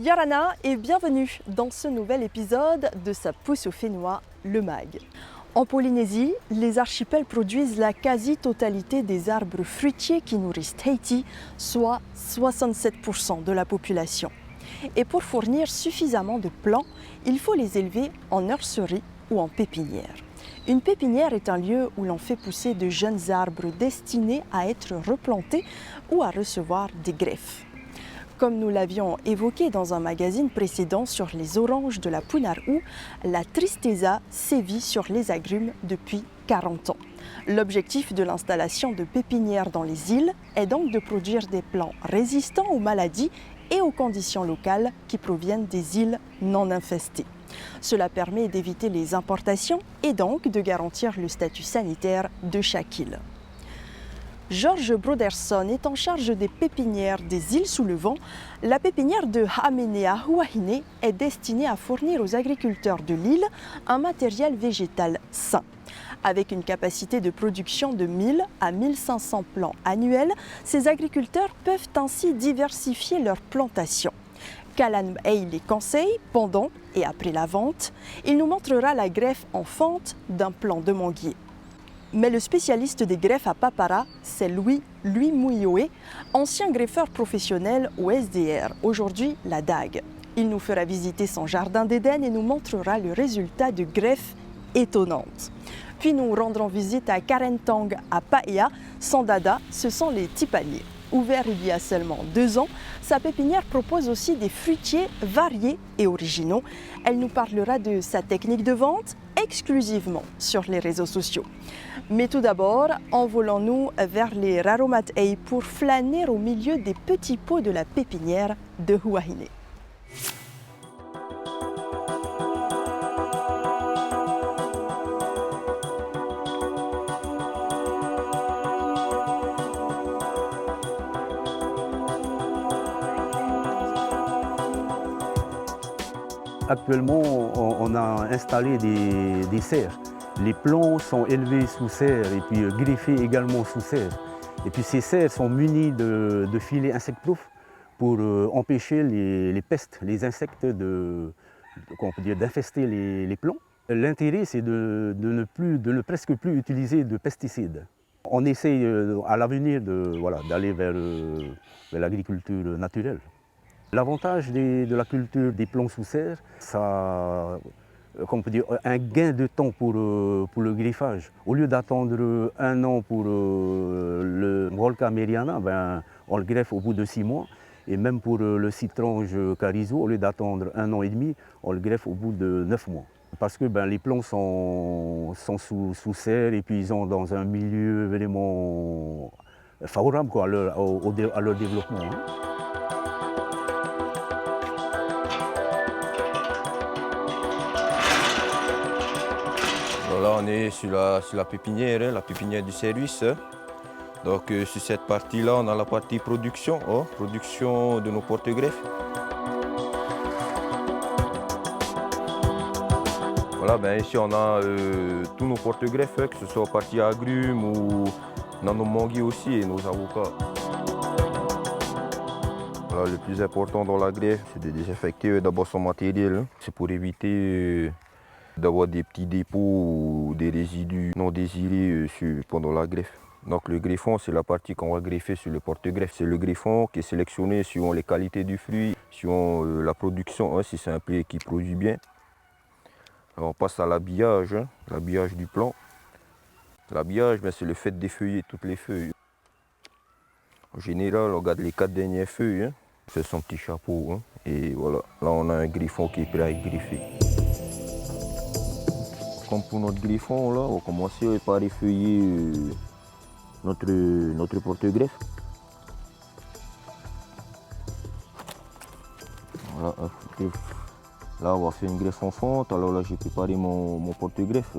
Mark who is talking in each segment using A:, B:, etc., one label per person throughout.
A: Yorana et bienvenue dans ce nouvel épisode de Sa pousse au Fénois, le MAG. En Polynésie, les archipels produisent la quasi-totalité des arbres fruitiers qui nourrissent Tahiti, soit 67% de la population. Et pour fournir suffisamment de plants, il faut les élever en nurserie ou en pépinière. Une pépinière est un lieu où l'on fait pousser de jeunes arbres destinés à être replantés ou à recevoir des greffes. Comme nous l'avions évoqué dans un magazine précédent sur les oranges de la Punarou, la tristeza sévit sur les agrumes depuis 40 ans. L'objectif de l'installation de pépinières dans les îles est donc de produire des plants résistants aux maladies et aux conditions locales qui proviennent des îles non infestées. Cela permet d'éviter les importations et donc de garantir le statut sanitaire de chaque île. George Broderson est en charge des pépinières des îles sous le vent. La pépinière de Hamenea Huahine est destinée à fournir aux agriculteurs de l'île un matériel végétal sain. Avec une capacité de production de 1000 à 1500 plants annuels, ces agriculteurs peuvent ainsi diversifier leurs plantations. Callan Hay les conseille pendant et après la vente. Il nous montrera la greffe en fente d'un plant de manguier. Mais le spécialiste des greffes à Papara, c'est Louis Mouilloé, ancien greffeur professionnel au SDR, aujourd'hui la DAG. Il nous fera visiter son jardin d'Éden et nous montrera le résultat de greffes étonnantes. Puis nous rendrons visite à Karentang à Paea. Son dada, ce sont les tipaniers. Ouvert il y a seulement 2 ans, sa pépinière propose aussi des fruitiers variés et originaux. Elle nous parlera de sa technique de vente exclusivement sur les réseaux sociaux. Mais tout d'abord, envolons-nous vers les Raromat Hay pour flâner au milieu des petits pots de la pépinière de Huahine.
B: Actuellement, on a installé des serres. Les plants sont élevés sous serre et puis greffés également sous serre. Et puis ces serres sont munies de filets insectproof pour empêcher les pestes, les insectes d'infester les plants. L'intérêt, c'est de ne presque plus utiliser de pesticides. On essaye à l'avenir d'aller vers l'agriculture naturelle. L'avantage de la culture des plants sous serre, ça un gain de temps pour le griffage. Au lieu d'attendre 1 an pour le Volca Meriana, on le greffe au bout de 6 mois. Et même pour le citrange Carizo, au lieu d'attendre 1 an et demi, on le greffe au bout de 9 mois. Parce que les plants sont sous serre et puis ils sont dans un milieu vraiment favorable à leur développement.
C: Là, on est sur la pépinière du service. Donc, sur cette partie-là, on a la partie production, production de nos porte-greffes. Voilà, ici, on a tous nos porte-greffes, que ce soit partie agrumes ou dans nos manguiers aussi et nos avocats. Voilà, le plus important dans la greffe, c'est de désinfecter d'abord son matériel. C'est pour éviter d'avoir des petits dépôts ou des résidus non désirés pendant la greffe. Donc le greffon, c'est la partie qu'on va greffer sur le porte-greffe. C'est le greffon qui est sélectionné suivant les qualités du fruit, suivant la production, si c'est un blé qui produit bien. Alors on passe à l'habillage, l'habillage du plant. L'habillage, c'est le fait d'effeuiller toutes les feuilles. En général, on regarde les 4 dernières feuilles, on fait son petit chapeau, et voilà. Là, on a un greffon qui est prêt à être greffé. Comme pour notre griffon, là, on va commencer par effeuiller notre porte-greffe. Voilà, là, on va faire une greffe en fente. Alors là, j'ai préparé mon porte-greffe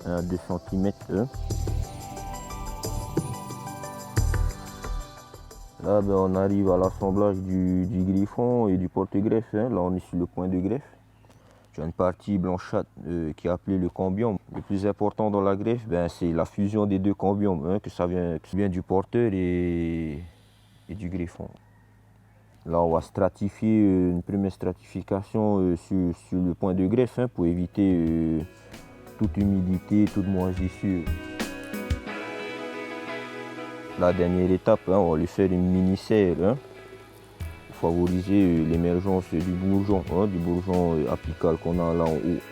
C: à 2 cm. Là, on arrive à l'assemblage du griffon et du porte-greffe. Là, on est sur le point de greffe. J'ai une partie blanchâtre qui est appelée le cambium. Le plus important dans la greffe, c'est la fusion des 2 cambiums, que ça vient du porteur et du griffon. Là, on va stratifier une première stratification sur le point de greffe pour éviter toute humidité, toute moisissure. La dernière étape, on va lui faire une mini-serre pour favoriser l'émergence du bourgeon apical qu'on a là en haut.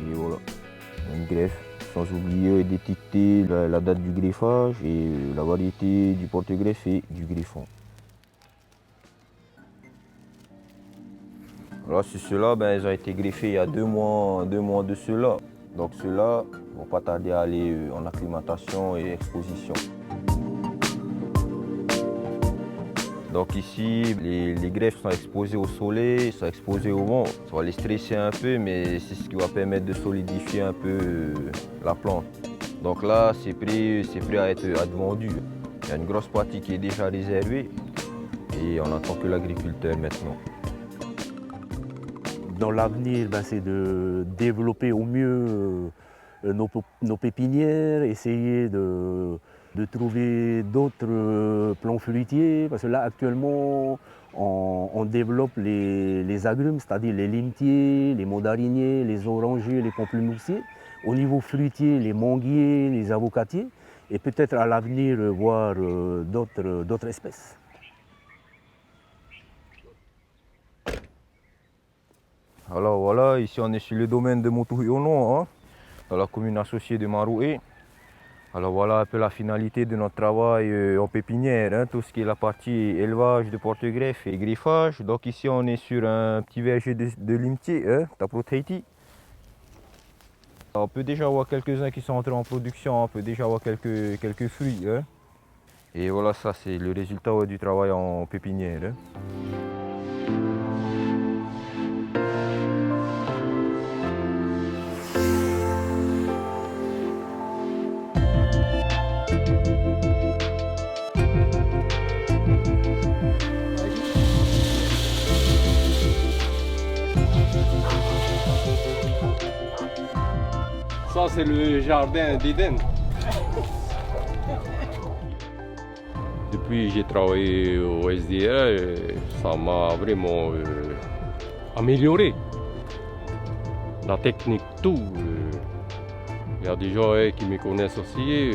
C: Et voilà, une greffe. Sans oublier d'étiqueter la date du greffage et la variété du porte-greffe et du greffon. Alors sur ceux-là, ils ont été greffés il y a 2 mois de ceux-là. Donc ceux-là ne vont pas tarder à aller en acclimatation et exposition. Donc ici, les greffes sont exposées au soleil, sont exposées au vent. Ça va les stresser un peu, mais c'est ce qui va permettre de solidifier un peu la plante. Donc là, c'est prêt à être vendu. Il y a une grosse partie qui est déjà réservée et on attend que l'agriculteur maintenant.
B: Dans l'avenir, c'est de développer au mieux nos pépinières, essayer de trouver d'autres plants fruitiers, parce que là actuellement on développe les agrumes, c'est-à-dire les limetiers, les mandariniers, les orangers, les pamplemoussiers. Au niveau fruitier, les manguiers, les avocatiers, et peut-être à l'avenir voir d'autres espèces.
C: Alors voilà, ici on est sur le domaine de Motuhiono, dans la commune associée de Maroué. Alors voilà un peu la finalité de notre travail en pépinière, tout ce qui est la partie élevage de porte-greffe et griffage. Donc ici on est sur un petit verger de limetier, Taproteiti. On peut déjà voir quelques-uns qui sont entrés en production, on peut déjà voir quelques fruits. Et voilà, ça c'est le résultat du travail en pépinière.
D: Ça, c'est le jardin d'Éden. Depuis que j'ai travaillé au SDR, ça m'a vraiment amélioré. La technique, tout. Il y a des gens qui me connaissent aussi.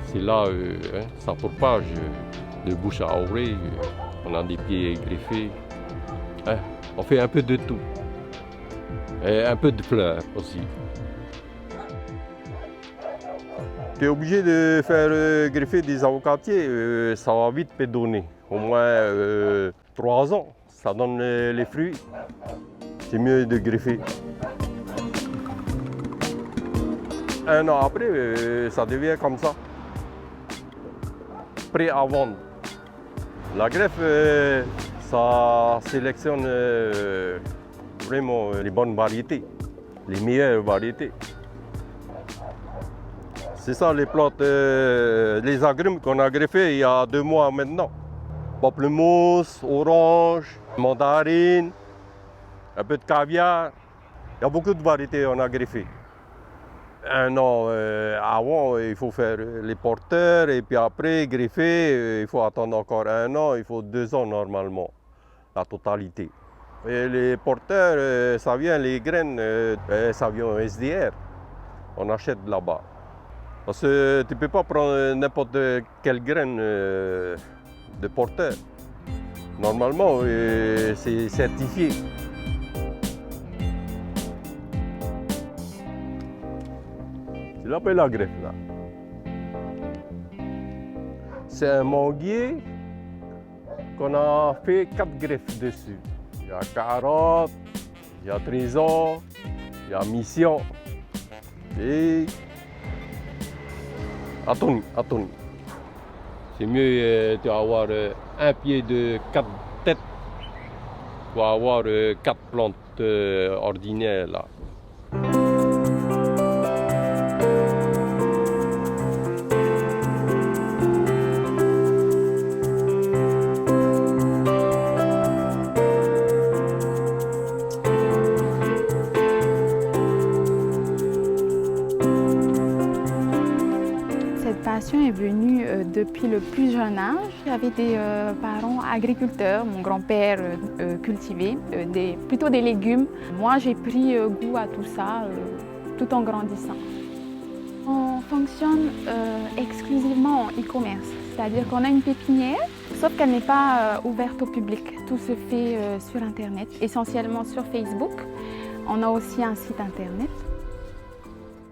D: C'est là, ça propage de bouche à oreille. On a des pieds greffés. On fait un peu de tout. Et un peu de fleurs aussi. Tu es obligé de faire greffer des avocatiers, ça va vite pédonner. Au moins 3 ans, ça donne les fruits. C'est mieux de greffer. 1 an après, ça devient comme ça. Prêt à vendre. La greffe, ça sélectionne vraiment les bonnes variétés, les meilleures variétés. C'est ça les plantes, les agrumes qu'on a greffés il y a 2 mois maintenant. Pamplemousse, orange, mandarine, un peu de caviar. Il y a beaucoup de variétés qu'on a greffées. 1 an avant, il faut faire les porteurs et puis après greffer, il faut attendre encore 1 an, il faut 2 ans normalement, la totalité. Et les porteurs, ça vient, les graines, ça vient au SDR. On achète là-bas. Parce que tu ne peux pas prendre n'importe quelle graine de porteur. Normalement, c'est certifié. C'est là la greffe, là. C'est un manguier qu'on a fait 4 greffes dessus. Il y a carotte, il y a trésor, il y a mission et Atoni. C'est mieux d'avoir un pied de 4 têtes pour avoir 4 plantes ordinaires là.
E: passion est venue depuis le plus jeune âge. J'avais des parents agriculteurs, mon grand-père cultivait plutôt des légumes. Moi, j'ai pris goût à tout ça tout en grandissant. On fonctionne exclusivement en e-commerce, c'est-à-dire qu'on a une pépinière, sauf qu'elle n'est pas ouverte au public. Tout se fait sur Internet, essentiellement sur Facebook. On a aussi un site Internet.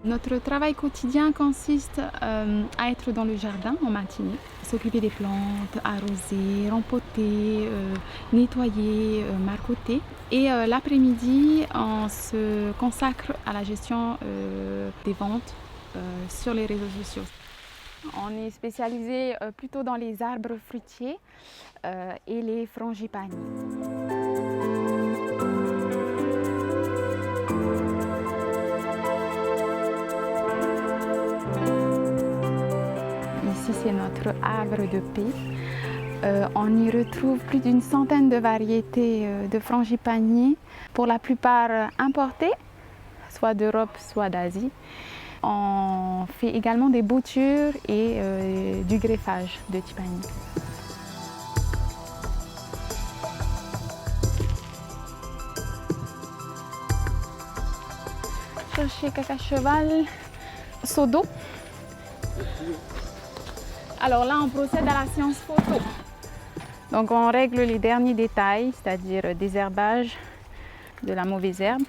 E: Notre travail quotidien consiste à être dans le jardin en matinée, s'occuper des plantes, arroser, rempoter, nettoyer, marcoter. Et l'après-midi, on se consacre à la gestion des ventes sur les réseaux sociaux. On est spécialisé plutôt dans les arbres fruitiers et les frangipaniers. Ici, c'est notre arbre de paix. On y retrouve plus d'une centaine de variétés de frangipaniers, pour la plupart importés, soit d'Europe, soit d'Asie. On fait également des boutures et du greffage de tipani. Chercher caca cheval, seau d'eau. Alors là, on procède à la séance photo. Donc on règle les derniers détails, c'est-à-dire désherbage de la mauvaise herbe.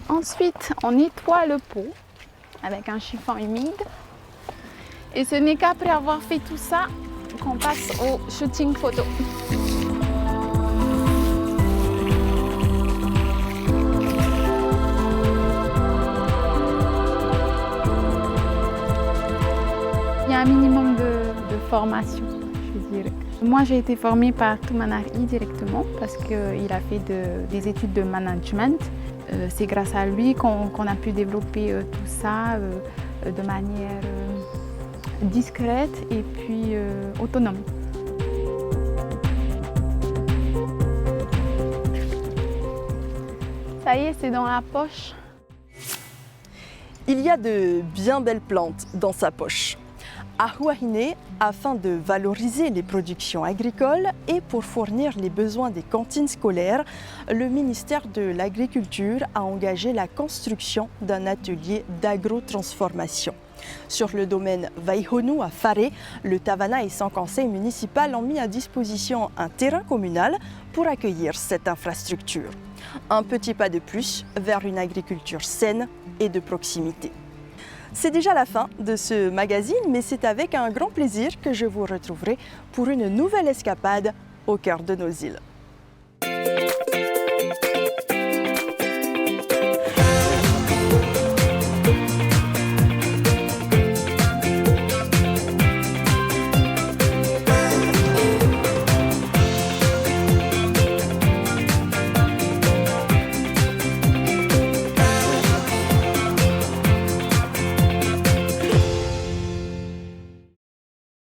E: Ensuite, on nettoie le pot avec un chiffon humide. Et ce n'est qu'après avoir fait tout ça qu'on passe au shooting photo. Il y a un minimum de formation, je dirais. Moi, j'ai été formée par Toumanari directement parce qu'il a fait des études de management. C'est grâce à lui qu'on a pu développer tout ça de manière discrète et puis autonome. Ça y est, c'est dans la poche.
A: Il y a de bien belles plantes dans sa poche. À Huahine, afin de valoriser les productions agricoles et pour fournir les besoins des cantines scolaires, le ministère de l'Agriculture a engagé la construction d'un atelier d'agrotransformation. Sur le domaine Vaihonu à Faré, le Tavana et son conseil municipal ont mis à disposition un terrain communal pour accueillir cette infrastructure. Un petit pas de plus vers une agriculture saine et de proximité. C'est déjà la fin de ce magazine, mais c'est avec un grand plaisir que je vous retrouverai pour une nouvelle escapade au cœur de nos îles.